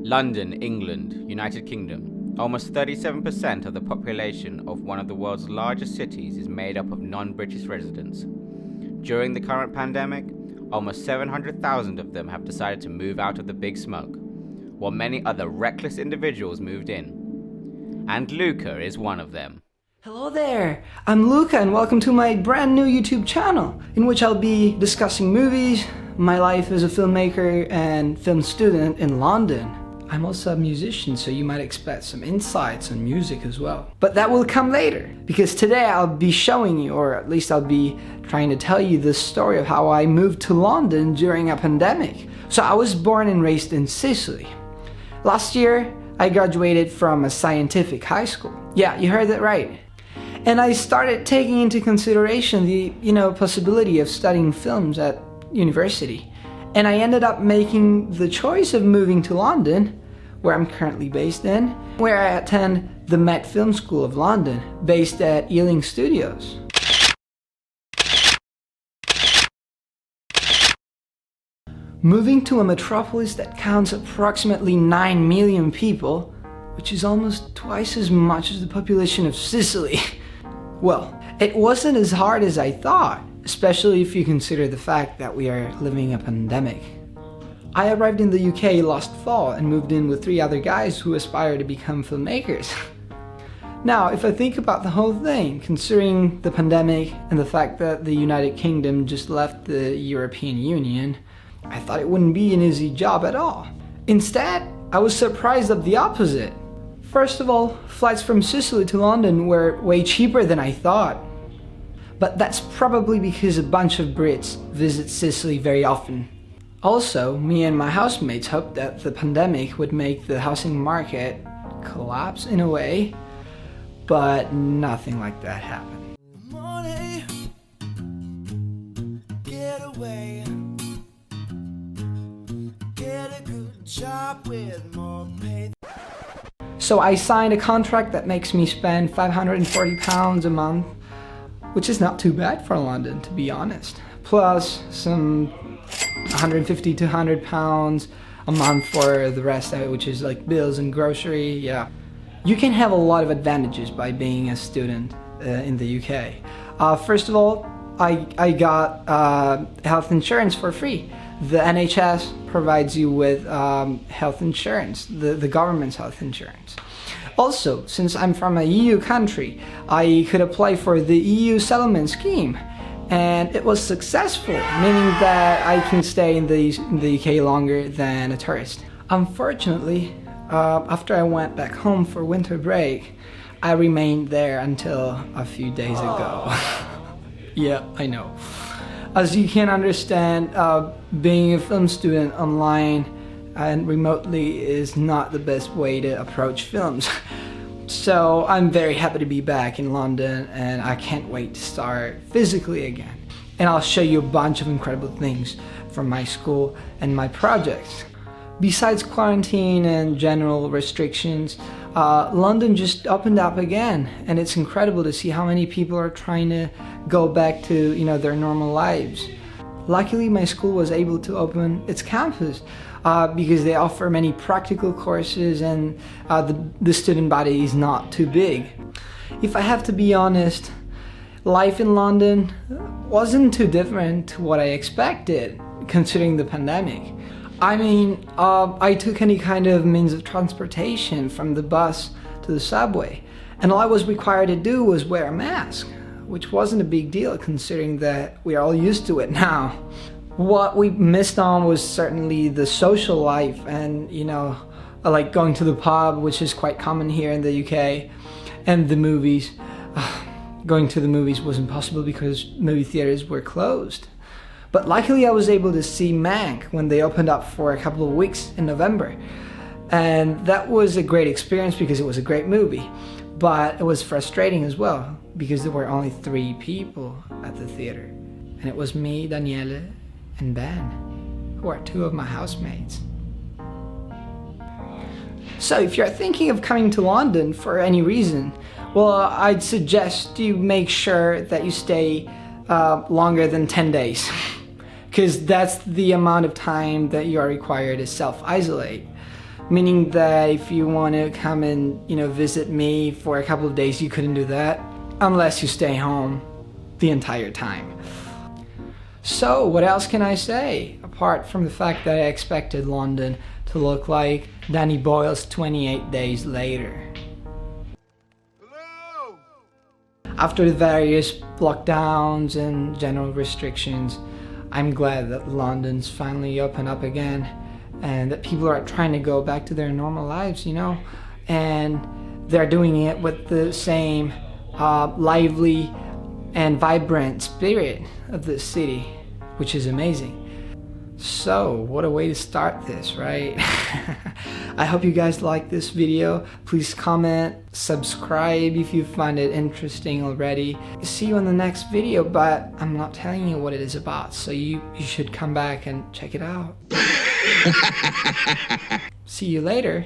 London, England, United Kingdom. Almost 37% of the population of one of the world's largest cities is made up of non-British residents. During the current pandemic, almost 700,000 of them have decided to move out of the big smoke, while many other reckless individuals moved in. And Luca is one of them. Hello there, I'm Luca and welcome to my brand new YouTube channel, in which I'll be discussing movies, my life as a filmmaker and film student in London. I'm also a musician, so you might expect some insights on music as well. But that will come later, because today I'll be showing you, or at least I'll be trying to tell you the story of how I moved to London during a pandemic. So I was born and raised in Sicily. Last year, I graduated from a scientific high school. Yeah, you heard that right. And I started taking into consideration the, possibility of studying films at university. And I ended up making the choice of moving to London, where I'm currently based in, where I attend the Met Film School of London, based at Ealing Studios. Moving to a metropolis that counts approximately 9 million people, which is almost twice as much as the population of Sicily. Well, it wasn't as hard as I thought, especially if you consider the fact that we are living a pandemic. I arrived in the UK last fall and moved in with 3 other guys who aspire to become filmmakers. Now, if I think about the whole thing, considering the pandemic and the fact that the United Kingdom just left the European Union, I thought it wouldn't be an easy job at all. Instead, I was surprised at the opposite. First of all, flights from Sicily to London were way cheaper than I thought. But that's probably because a bunch of Brits visit Sicily very often. Also, me and my housemates hoped that the pandemic would make the housing market collapse in a way, but nothing like that happened. Money, get away, get a good job with more pay. So I signed a contract that makes me spend £540 a month, which is not too bad for London, to be honest. Plus some £150 to £200 a month for the rest of it, which is like bills and grocery, yeah. You can have a lot of advantages by being a student in the UK. First of all, I got health insurance for free. The NHS provides you with health insurance, the government's health insurance. Also, since I'm from a EU country, I could apply for the EU settlement scheme, and it was successful, meaning that I can stay in the UK longer than a tourist. Unfortunately, after I went back home for winter break, I remained there until a few days ago. Yeah, I know. As you can understand, being a film student online and remotely is not the best way to approach films. So I'm very happy to be back in London and I can't wait to start physically again. And I'll show you a bunch of incredible things from my school and my projects. Besides quarantine and general restrictions, London just opened up again, and it's incredible to see how many people are trying to go back to their normal lives. Luckily, my school was able to open its campus because they offer many practical courses and the student body is not too big. If I have to be honest, life in London wasn't too different to what I expected, considering the pandemic. I mean, I took any kind of means of transportation, from the bus to the subway, and all I was required to do was wear a mask, which wasn't a big deal considering that we're all used to it now. What we missed on was certainly the social life and, like going to the pub, which is quite common here in the UK, and the movies. Going to the movies was impossible because movie theaters were closed. But luckily I was able to see Mank when they opened up for a couple of weeks in November. And that was a great experience because it was a great movie. But it was frustrating as well because there were only 3 people at the theater. And it was me, Daniele, and Ben, who are 2 of my housemates. So if you're thinking of coming to London for any reason, well, I'd suggest you make sure that you stay longer than 10 days. Because that's the amount of time that you are required to self-isolate. Meaning that if you want to come and, visit me for a couple of days, you couldn't do that unless you stay home the entire time. So what else can I say apart from the fact that I expected London to look like Danny Boyle's 28 Days Later? Hello? After the various lockdowns and general restrictions, I'm glad that London's finally open up again and that people are trying to go back to their normal lives, and they're doing it with the same lively and vibrant spirit of the city, which is amazing. So what a way to start this, right? I hope you guys like this video. Please comment, subscribe if you find it interesting already. See you in the next video, but I'm not telling you what it is about, so you should come back and check it out. See you later.